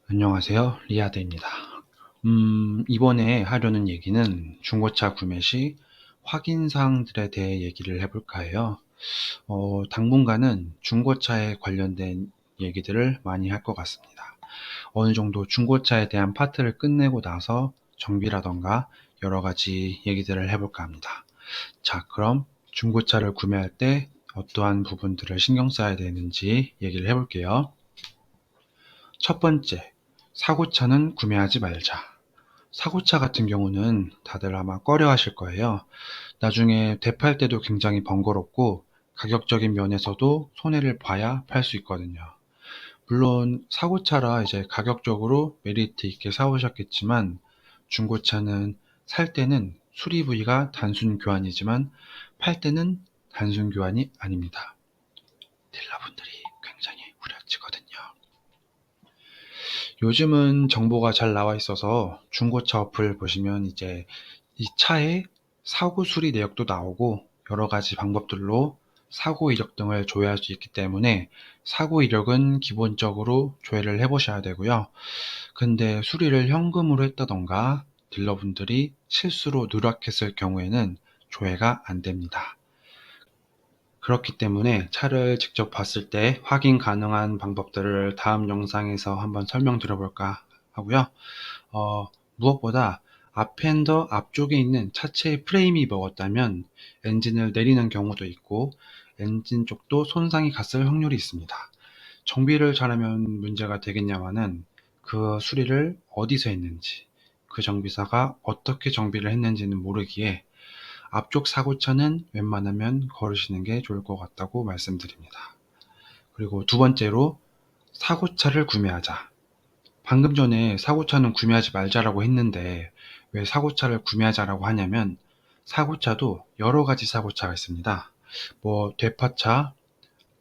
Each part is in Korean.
안녕하세요. 리아드입니다. 이번에 하려는 얘기는 중고차 구매 시 확인 사항들에 대해 얘기를 해볼까 해요. 당분간은 중고차에 관련된 얘기들을 많이 할 것 같습니다. 어느 정도 중고차에 대한 파트를 끝내고 나서 정비라던가 여러 가지 얘기들을 해볼까 합니다. 자, 그럼 중고차를 구매할 때 어떠한 부분들을 신경 써야 되는지 얘기를 해볼게요. 첫 번째, 사고차는 구매하지 말자. 사고차 같은 경우는 다들 아마 꺼려 하실 거예요. 나중에 되팔 때도 굉장히 번거롭고 가격적인 면에서도 손해를 봐야 팔 수 있거든요. 물론 사고차라 이제 가격적으로 메리트 있게 사오셨겠지만 중고차는 살 때는 수리 부위가 단순 교환이지만 팔 때는 단순 교환이 아닙니다. 딜러분들이 굉장히 후려치거든요. 요즘은 정보가 잘 나와 있어서 중고차 어플 보시면 이제 이 차의 사고 수리 내역도 나오고 여러 가지 방법들로 사고 이력 등을 조회할 수 있기 때문에 사고 이력은 기본적으로 조회를 해 보셔야 되고요. 근데 수리를 현금으로 했다던가 딜러분들이 실수로 누락했을 경우에는 조회가 안 됩니다. 그렇기 때문에 차를 직접 봤을 때 확인 가능한 방법들을 다음 영상에서 한번 설명드려 볼까 하고요. 무엇보다 앞엔더 앞쪽에 있는 차체의 프레임이 먹었다면 엔진을 내리는 경우도 있고 엔진 쪽도 손상이 갔을 확률이 있습니다. 정비를 잘하면 문제가 되겠냐마는 그 수리를 어디서 했는지, 그 정비사가 어떻게 정비를 했는지는 모르기에 앞쪽 사고차는 웬만하면 거르시는 게 좋을 것 같다고 말씀드립니다. 그리고 두 번째로 사고차를 구매하자. 방금 전에 사고차는 구매하지 말자라고 했는데 왜 사고차를 구매하자라고 하냐면 사고차도 여러 가지 사고차가 있습니다. 뭐 되파차,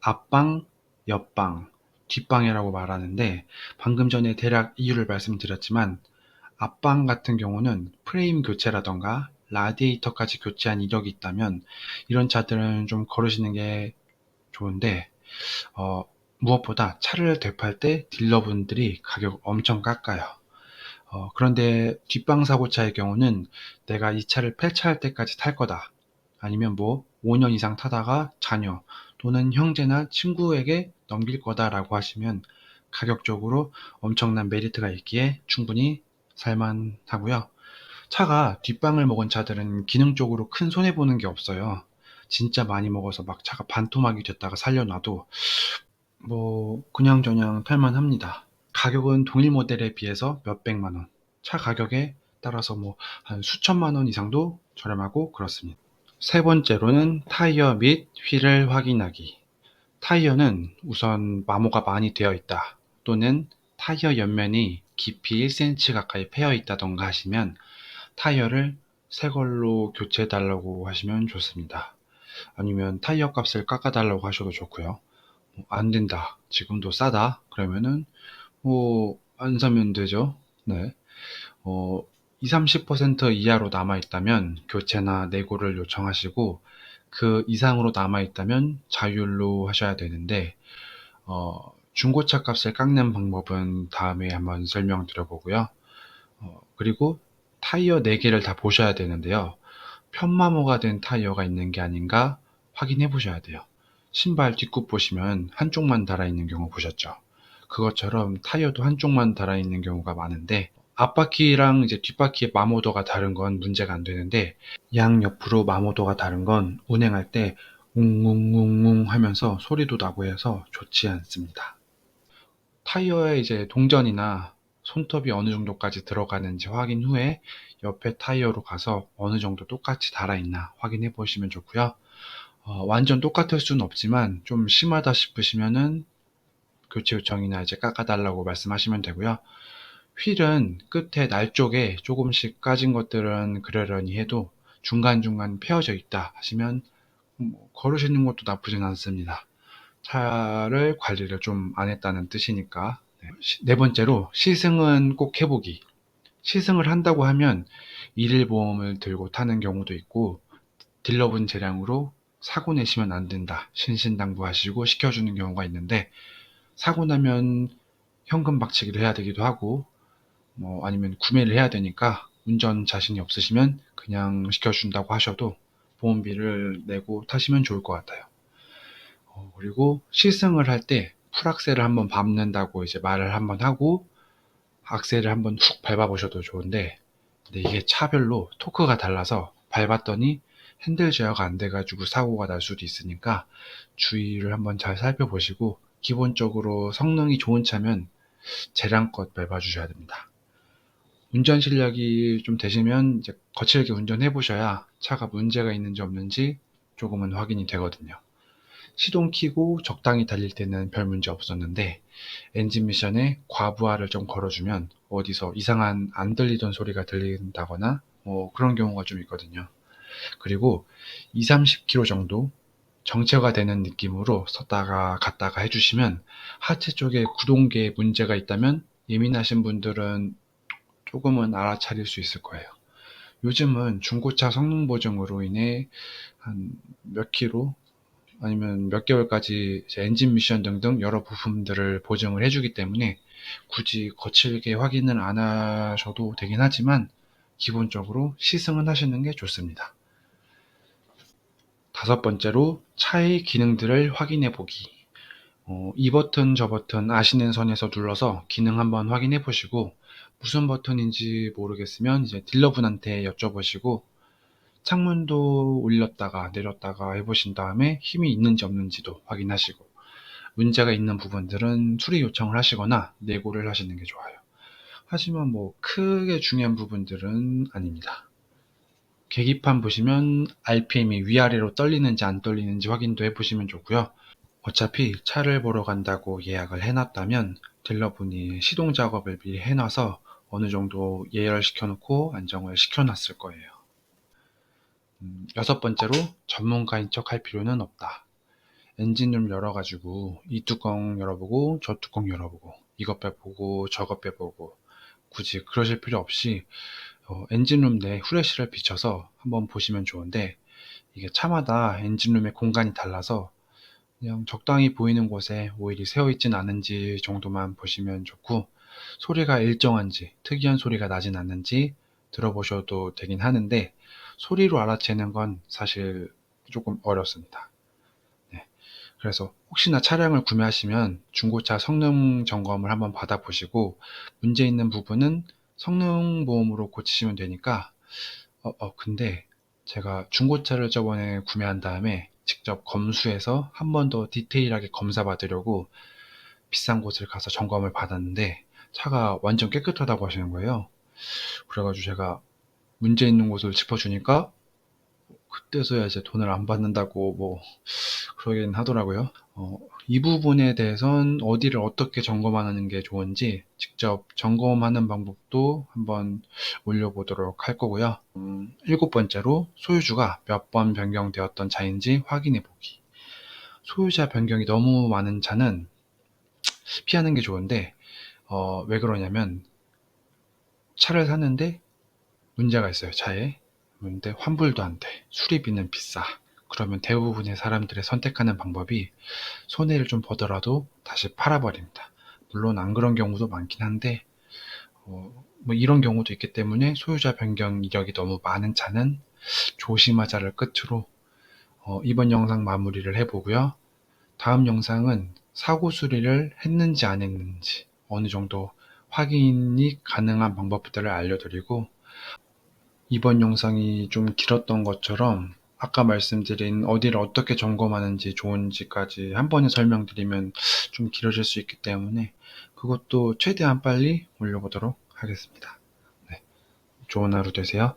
앞방, 옆방, 뒷방이라고 말하는데 방금 전에 대략 이유를 말씀드렸지만 앞방 같은 경우는 프레임 교체라던가 라디에이터까지 교체한 이력이 있다면 이런 차들은 좀 거르시는 게 좋은데 어, 무엇보다 차를 되팔 때 딜러분들이 가격 엄청 깎아요. 그런데 뒷방 사고차의 경우는 내가 이 차를 폐차할 때까지 탈 거다. 아니면 뭐 5년 이상 타다가 자녀 또는 형제나 친구에게 넘길 거다라고 하시면 가격적으로 엄청난 메리트가 있기에 충분히 살만하고요. 차가 뒷방을 먹은 차들은 기능적으로 큰 손해보는 게 없어요. 진짜 많이 먹어서 막 차가 반토막이 됐다가 살려놔도 뭐 그냥저냥 탈만합니다. 가격은 동일 모델에 비해서 몇백만 원, 차 가격에 따라서 뭐 한 수천만 원 이상도 저렴하고 그렇습니다. 세 번째로는 타이어 및 휠을 확인하기. 타이어는 우선 마모가 많이 되어 있다 또는 타이어 옆면이 깊이 1cm 가까이 패여 있다던가 하시면 타이어를 새 걸로 교체해 달라고 하시면 좋습니다. 아니면 타이어 값을 깎아 달라고 하셔도 좋고요. 안 된다. 지금도 싸다. 그러면은 뭐 안 사면 되죠. 네. 2, 30% 이하로 남아 있다면 교체나 내고를 요청하시고 그 이상으로 남아 있다면 자율로 하셔야 되는데 중고차 값을 깎는 방법은 다음에 한번 설명드려 보고요. 그리고 타이어 4개를 다 보셔야 되는데요. 편마모가 된 타이어가 있는 게 아닌가 확인해 보셔야 돼요. 신발 뒷굽 보시면 한쪽만 달아있는 경우 보셨죠? 그것처럼 타이어도 한쪽만 달아있는 경우가 많은데 앞바퀴랑 이제 뒷바퀴의 마모도가 다른 건 문제가 안 되는데 양옆으로 마모도가 다른 건 운행할 때 웅웅웅웅 하면서 소리도 나고 해서 좋지 않습니다. 타이어에 이제 동전이나 손톱이 어느 정도까지 들어가는지 확인 후에 옆에 타이어로 가서 어느 정도 똑같이 달아있나 확인해 보시면 좋고요. 완전 똑같을 수는 없지만 좀 심하다 싶으시면은 교체 요청이나 이제 깎아달라고 말씀하시면 되고요. 휠은 끝에 날 쪽에 조금씩 까진 것들은 그러려니 해도 중간중간 패어져 있다 하시면 뭐 걸으시는 것도 나쁘진 않습니다. 차를 관리를 좀 안 했다는 뜻이니까. 네 번째로 시승은 꼭 해보기. 시승을 한다고 하면 일일 보험을 들고 타는 경우도 있고 딜러분 재량으로 사고 내시면 안 된다. 신신당부하시고 시켜주는 경우가 있는데 사고 나면 현금 박치기를 해야 되기도 하고 아니면 구매를 해야 되니까 운전 자신이 없으시면 그냥 시켜준다고 하셔도 보험비를 내고 타시면 좋을 것 같아요. 그리고 시승을 할 때 풀악셀을 한번 밟는다고 이제 말을 한번 하고 악셀을 한번 훅 밟아보셔도 좋은데, 근데 이게 차별로 토크가 달라서 밟았더니 핸들 제어가 안 돼가지고 사고가 날 수도 있으니까 주의를 한번 잘 살펴보시고, 기본적으로 성능이 좋은 차면 재량껏 밟아주셔야 됩니다. 운전 실력이 좀 되시면 이제 거칠게 운전해 보셔야 차가 문제가 있는지 없는지 조금은 확인이 되거든요. 시동 켜고 적당히 달릴 때는 별 문제 없었는데, 엔진 미션에 과부하를 좀 걸어주면 어디서 이상한 안 들리던 소리가 들린다거나 그런 경우가 좀 있거든요. 그리고 2, 30km 정도 정체가 되는 느낌으로 섰다가 갔다가 해주시면, 하체 쪽에 구동계에 문제가 있다면 예민하신 분들은 조금은 알아차릴 수 있을 거예요. 요즘은 중고차 성능 보증으로 인해 한 몇 킬로 아니면 몇 개월까지 엔진 미션 등등 여러 부품들을 보증을 해주기 때문에 굳이 거칠게 확인을 안 하셔도 되긴 하지만, 기본적으로 시승은 하시는 게 좋습니다. 다섯 번째로, 차의 기능들을 확인해 보기. 이 버튼 저 버튼 아시는 선에서 눌러서 기능 한번 확인해 보시고, 무슨 버튼인지 모르겠으면 이제 딜러분한테 여쭤보시고, 창문도 올렸다가 내렸다가 해보신 다음에 힘이 있는지 없는지도 확인하시고, 문제가 있는 부분들은 수리 요청을 하시거나 내고를 하시는 게 좋아요. 하지만 크게 중요한 부분들은 아닙니다. 계기판 보시면 RPM이 위아래로 떨리는지 안 떨리는지 확인도 해보시면 좋고요. 어차피 차를 보러 간다고 예약을 해놨다면 딜러분이 시동 작업을 미리 해놔서 어느 정도 예열시켜 놓고 안정을 시켜놨을 거예요. 여섯 번째로, 전문가인 척 할 필요는 없다. 엔진룸 열어가지고 이 뚜껑 열어보고 저 뚜껑 열어보고 이것 빼보고 저것 빼보고 굳이 그러실 필요 없이 엔진룸 내 후레쉬를 비춰서 한번 보시면 좋은데, 이게 차마다 엔진룸의 공간이 달라서 그냥 적당히 보이는 곳에 오일이 새어있진 않은지 정도만 보시면 좋고, 소리가 일정한지 특이한 소리가 나진 않는지 들어보셔도 되긴 하는데, 소리로 알아채는 건 사실 조금 어렵습니다. 네. 그래서 혹시나 차량을 구매하시면 중고차 성능 점검을 한번 받아보시고, 문제 있는 부분은 성능 보험으로 고치시면 되니까. 근데 제가 중고차를 저번에 구매한 다음에 직접 검수해서 한 번 더 디테일하게 검사 받으려고 비싼 곳을 가서 점검을 받았는데, 차가 완전 깨끗하다고 하시는 거예요. 그래가지고 제가 문제 있는 곳을 짚어주니까 그때서야 이제 돈을 안 받는다고 그러긴 하더라고요. 이 부분에 대해선 어디를 어떻게 점검하는 게 좋은지 직접 점검하는 방법도 한번 올려보도록 할 거고요. 일곱 번째로, 소유주가 몇 번 변경되었던 차인지 확인해 보기. 소유자 변경이 너무 많은 차는 피하는 게 좋은데, 왜 그러냐면, 차를 샀는데 문제가 있어요, 차에. 근데 환불도 안 돼. 수리비는 비싸. 그러면 대부분의 사람들의 선택하는 방법이 손해를 좀 보더라도 다시 팔아버립니다. 물론 안 그런 경우도 많긴 한데, 이런 경우도 있기 때문에 소유자 변경 이력이 너무 많은 차는 조심하자를 끝으로 이번 영상 마무리를 해보고요. 다음 영상은 사고 수리를 했는지 안 했는지 어느 정도 확인이 가능한 방법들을 알려드리고, 이번 영상이 좀 길었던 것처럼 아까 말씀드린 어디를 어떻게 점검하는지 좋은지까지 한 번에 설명드리면 좀 길어질 수 있기 때문에 그것도 최대한 빨리 올려보도록 하겠습니다. 네, 좋은 하루 되세요.